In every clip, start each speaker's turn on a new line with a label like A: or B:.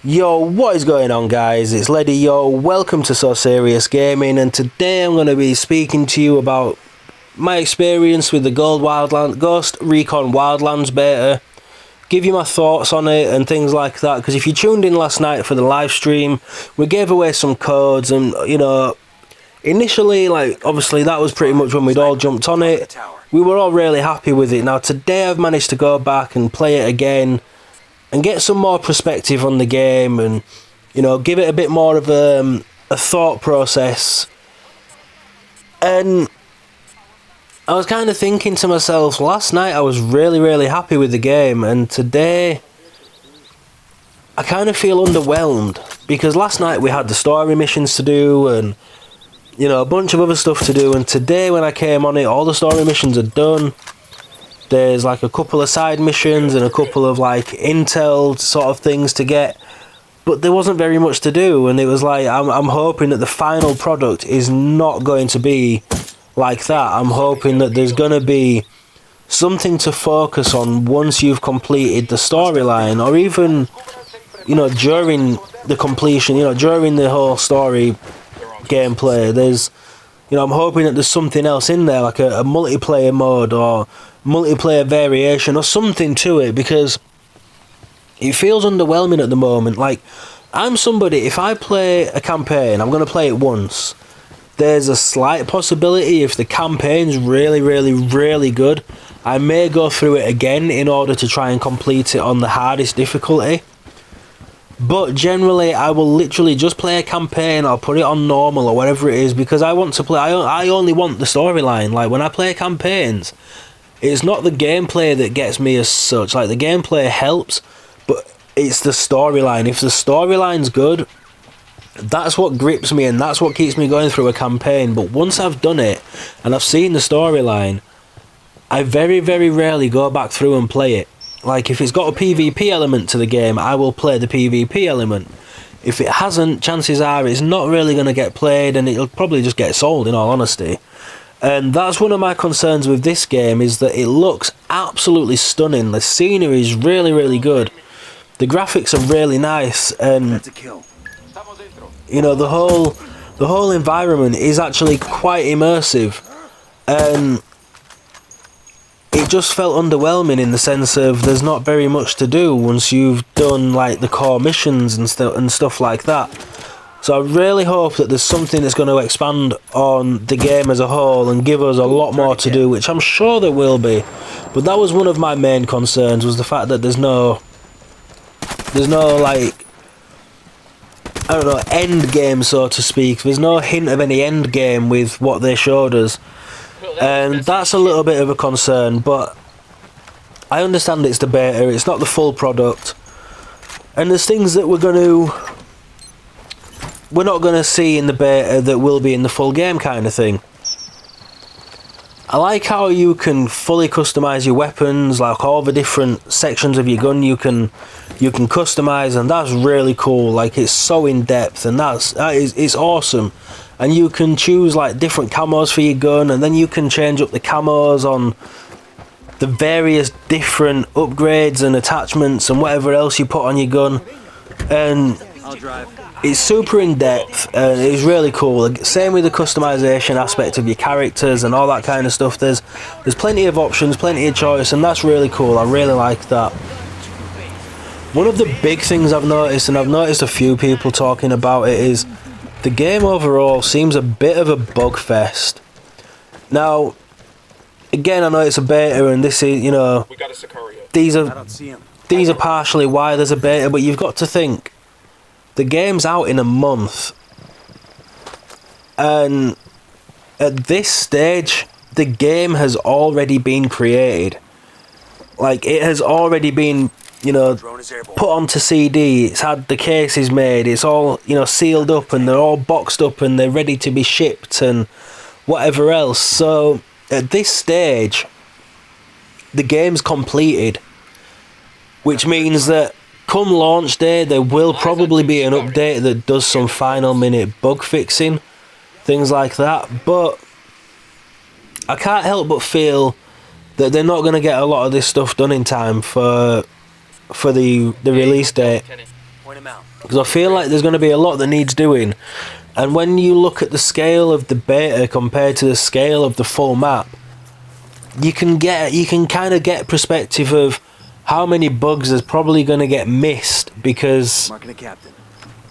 A: Yo, what is going on, guys? It's Leddy. Yo, welcome to SoSerious Gaming, and today I'm going to be speaking to you about my experience with the Ghost Recon Wildlands Beta, give you my thoughts on it and things like that, because if you tuned in last night for the live stream, we gave away some codes, and, you know, initially, like, obviously that was pretty much when we'd all jumped on it. We were all really happy with it. Now, today I've managed to go back and play it again, and get some more perspective on the game, and, you know, give it a bit more of a thought process. And I was kind of thinking to myself, last night I was really happy with the game, and today I kind of feel underwhelmed, because last night we had the story missions to do, and, you know, a bunch of other stuff to do, and today when I came on it, all the story missions are done. There's like a couple of side missions and a couple of like intel sort of things to get, but there wasn't very much to do, and it was like I'm hoping that the final product is not going to be like that. I'm hoping that there's going to be something to focus on once you've completed the storyline, or even, you know, during the completion, you know, during the whole story gameplay. There's, you know, I'm hoping that there's something else in there, like a multiplayer mode or multiplayer variation or something to it, because it feels underwhelming at the moment. Like, I'm somebody, if I play a campaign, I'm going to play it once. There's a slight possibility, if the campaign's really good, I may go through it again in order to try and complete it on the hardest difficulty. But generally, I will literally just play a campaign or put it on normal or whatever it is, because I want to play, I only want the storyline. Like, when I play campaigns, it's not the gameplay that gets me as such. Like, the gameplay helps, but it's the storyline. If the storyline's good, that's what grips me, and that's what keeps me going through a campaign. But once I've done it and I've seen the storyline, I very rarely go back through and play it. Like, if it's got a PvP element to the game, I will play the PvP element. If it hasn't, chances are it's not really going to get played, and it'll probably just get sold, in all honesty. And that's one of my concerns with this game, is that it looks absolutely stunning. The scenery is really good. The graphics are really nice, and, you know, the whole environment is actually quite immersive. And it just felt underwhelming in the sense of there's not very much to do once you've done like the core missions and stuff like that. So I really hope that there's something that's going to expand on the game as a whole and give us a lot more to do, which I'm sure there will be. But that was one of my main concerns, was the fact that there's no like, I don't know, end game, so to speak. There's no hint of any end game with what they showed us. And that's a little bit of a concern, but I understand it's the beta, it's not the full product, and there's things that we're not going to see in the beta that will be in the full game, kind of thing. I like how you can fully customize your weapons, like all the different sections of your gun you can customize, and that's really cool. Like, it's so in depth, and it's awesome. And you can choose like different camos for your gun, and then you can change up the camos on the various different upgrades and attachments and whatever else you put on your gun. And it's super in depth, and it's really cool. Same with the customization aspect of your characters and all that kind of stuff. There's plenty of options, plenty of choice, and that's really cool. I really like that. One of the big things I've noticed, and I've noticed a few people talking about it, is the game overall seems a bit of a bug fest. Now, again, I know it's a beta, and this is, you know, these are partially why there's a beta, but you've got to think, the game's out in a month, and at this stage, the game has already been created. Like, it has already been, you know, put onto CD, it's had the cases made, it's all, you know, sealed up, and they're all boxed up, and they're ready to be shipped, and whatever else. So, at this stage, the game's completed, which means that come launch day, there will probably be an update that does some final minute bug fixing, things like that, but I can't help but feel that they're not going to get a lot of this stuff done in time for the release date. because I feel like there's going to be a lot that needs doing. And when you look at the scale of the beta compared to the scale of the full map, you can kind of get perspective of how many bugs is probably going to get missed, because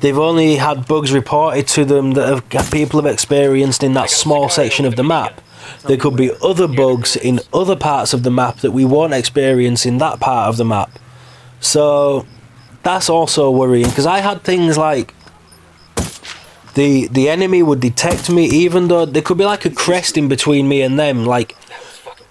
A: they've only had bugs reported to them that people have experienced in that small section of the map. There could be other bugs in other parts of the map that we won't experience in that part of the map. So that's also worrying, because I had things like the enemy would detect me even though there could be like a crest in between me and them. Like,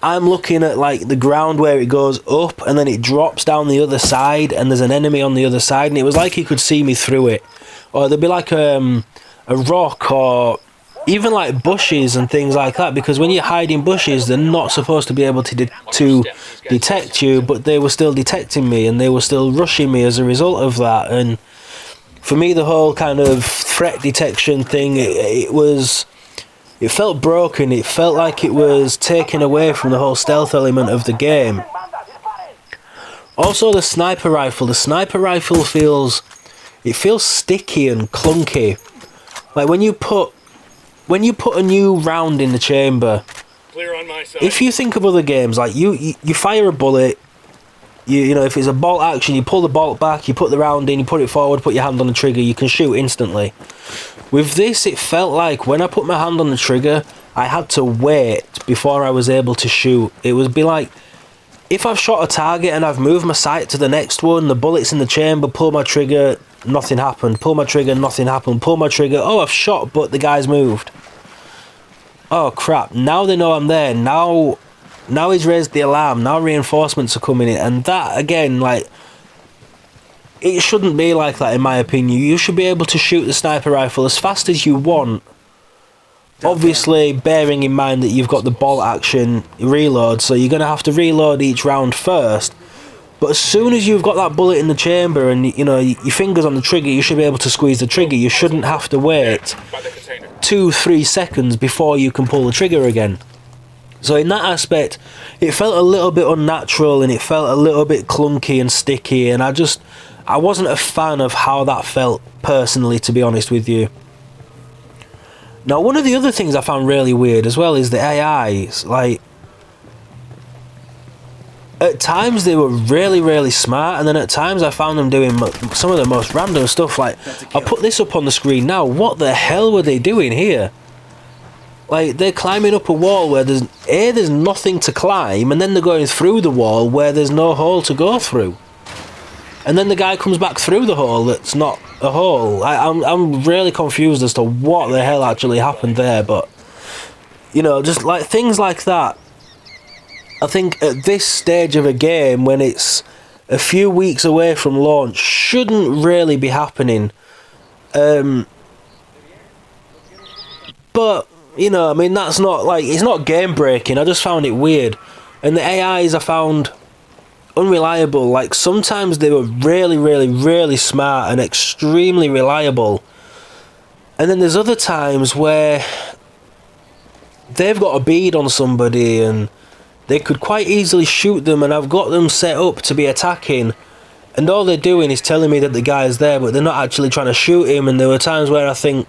A: I'm looking at like the ground where it goes up and then it drops down the other side and there's an enemy on the other side, and it was like he could see me through it. Or there'd be like a rock, or even like bushes and things like that, because when you hide in bushes they're not supposed to be able to detect you, but they were still detecting me and they were still rushing me as a result of that. And for me, the whole kind of threat detection thing, it felt broken. It felt like it was taken away from the whole stealth element of the game. Also, the sniper rifle. The sniper rifle feels sticky and clunky. Like when you put a new round in the chamber, if you think of other games, like you fire a bullet, you know, if it's a bolt action, you pull the bolt back, you put the round in, you put it forward, put your hand on the trigger, you can shoot instantly. With this, it felt like when I put my hand on the trigger, I had to wait before I was able to shoot. It would be like, if I've shot a target and I've moved my sight to the next one, the bullet's in the chamber, pull my trigger, nothing happened. Pull my trigger, nothing happened. Pull my trigger, oh, I've shot, but the guy's moved. Oh, crap. Now they know I'm there. Now he's raised the alarm. Now reinforcements are coming in. And that, again, like, it shouldn't be like that, in my opinion. You should be able to shoot the sniper rifle as fast as you want. Obviously, bearing in mind that you've got the bolt action reload, so you're going to have to reload each round first. But as soon as you've got that bullet in the chamber and, you know, your finger's on the trigger, you should be able to squeeze the trigger. You shouldn't have to wait 2-3 seconds before you can pull the trigger again. So in that aspect, it felt a little bit unnatural and it felt a little bit clunky and sticky, and I wasn't a fan of how that felt personally, to be honest with you. Now, one of the other things I found really weird as well is the AIs. Like, at times they were really, really smart, and then at times I found them doing some of the most random stuff. Like, I'll put this up on the screen now. What the hell were they doing here? Like, they're climbing up a wall where there's nothing to climb, and then they're going through the wall where there's no hole to go through. And then the guy comes back through the hole that's not a hole. I'm really confused as to what the hell actually happened there, but, you know, just like things like that. I think at this stage of a game, when it's a few weeks away from launch, shouldn't really be happening. But, you know, I mean, that's not, like, it's not game breaking. I just found it weird. And the AIs I found unreliable. Like, sometimes they were really, really, really smart and extremely reliable. And then there's other times where they've got a bead on somebody and they could quite easily shoot them, and I've got them set up to be attacking, and all they're doing is telling me that the guy's there, but they're not actually trying to shoot him. And there were times where I think,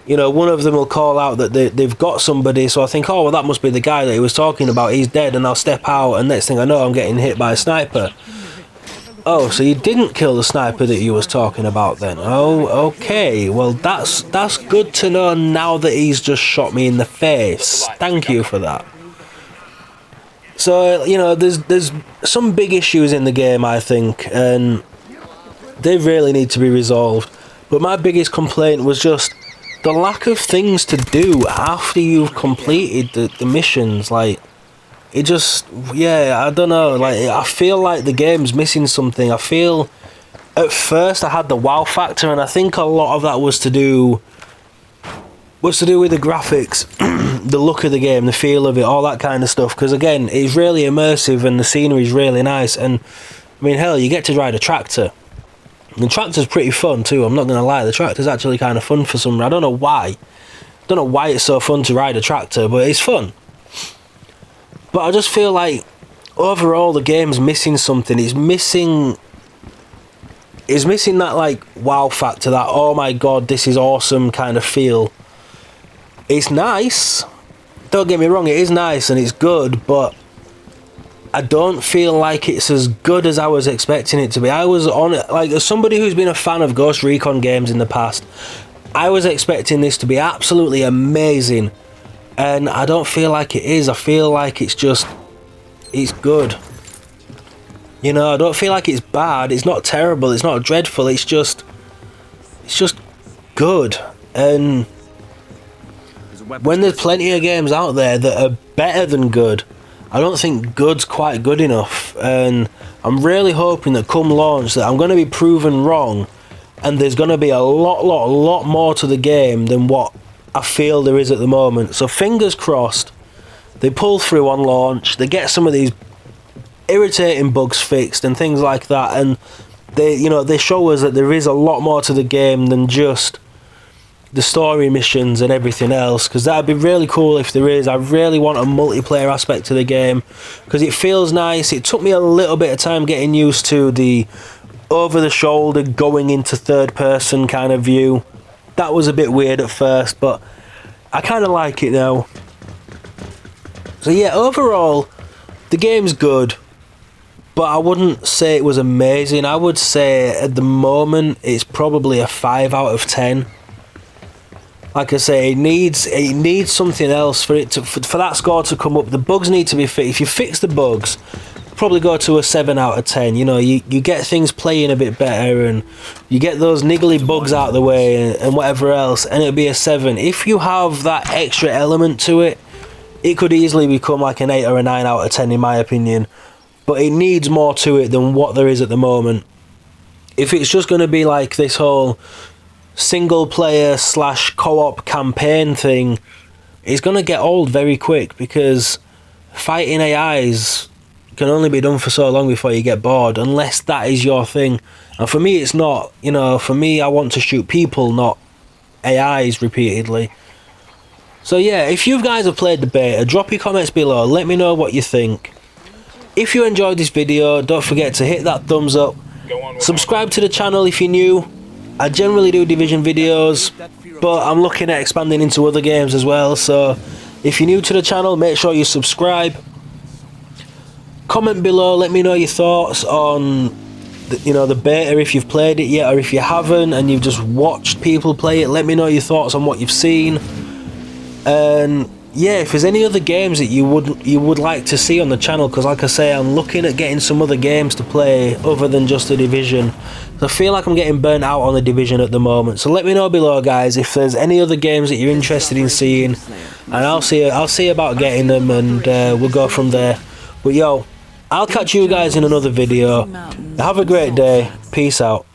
A: you know, one of them will call out that they've got somebody, so I think, oh, well, that must be the guy that he was talking about, he's dead, and I'll step out, and next thing I know, I'm getting hit by a sniper. Oh, so you didn't kill the sniper that you was talking about then? Oh, okay, well, that's good to know now that he's just shot me in the face. Thank you for that. So, you know, there's some big issues in the game, I think, and they really need to be resolved. But my biggest complaint was just the lack of things to do after you've completed the missions. Like, it just, yeah, I don't know, like, I feel like the game's missing something. I feel, at first I had the wow factor, and I think a lot of that was to do with the graphics, the look of the game, the feel of it, all that kind of stuff, because again, it's really immersive and the scenery is really nice. And I mean, hell, you get to ride a tractor. The tractor's pretty fun too, I'm not going to lie. The tractor's actually kind of fun for some reason. I don't know why it's so fun to ride a tractor, but it's fun. But I just feel like overall the game's missing something. It's missing It's missing that like wow factor, that oh my god this is awesome kind of feel. It's nice, don't get me wrong, it is nice and it's good, but I don't feel like it's as good as I was expecting it to be. I was on it, like, as somebody who's been a fan of Ghost Recon games in the past, I was expecting this to be absolutely amazing, and I don't feel like it is. I feel like it's good. You know, I don't feel like it's bad, it's not terrible, it's not dreadful, it's just good. And when there's plenty of games out there that are better than good, I don't think good's quite good enough, and I'm really hoping that come launch that I'm going to be proven wrong and there's going to be a lot more to the game than what I feel there is at the moment. So fingers crossed they pull through on launch, they get some of these irritating bugs fixed and things like that, and they show us that there is a lot more to the game than just the story missions and everything else, because that'd be really cool if there is. I really want a multiplayer aspect to the game because it feels nice. It took me a little bit of time getting used to the over the shoulder going into third person kind of view. That was a bit weird at first, but I kind of like it now. So yeah, overall the game's good, but I wouldn't say it was amazing. I would say at the moment it's probably a 5 out of 10. Like I say, it needs something else for it to for that score to come up. The bugs need to be fixed. If you fix the bugs, probably go to a 7 out of 10. You know, you get things playing a bit better, and you get those niggly bugs out of the way and whatever else, and it'll be a 7. If you have that extra element to it, it could easily become like an 8 or a 9 out of 10 in my opinion. But it needs more to it than what there is at the moment. If it's just going to be like this whole single player / co-op campaign thing, it's going to get old very quick, because fighting AIs can only be done for so long before you get bored, unless that is your thing. And for me it's not. You know, for me, I want to shoot people, not AIs repeatedly. So yeah, if you guys have played the beta, drop your comments below, let me know what you think. If you enjoyed this video, don't forget to hit that thumbs up, subscribe to the channel if you're new. I generally do Division videos, but I'm looking at expanding into other games as well, so if you're new to the channel, make sure you subscribe. Comment below, let me know your thoughts on the beta, if you've played it yet, or if you haven't and you've just watched people play it, let me know your thoughts on what you've seen. And yeah, if there's any other games that you would like to see on the channel, because like I say, I'm looking at getting some other games to play other than just the Division. I feel like I'm getting burnt out on the Division at the moment. So let me know below, guys, if there's any other games that you're interested in seeing, and I'll see about getting them, and we'll go from there. But yo, I'll catch you guys in another video. Have a great day. Peace out.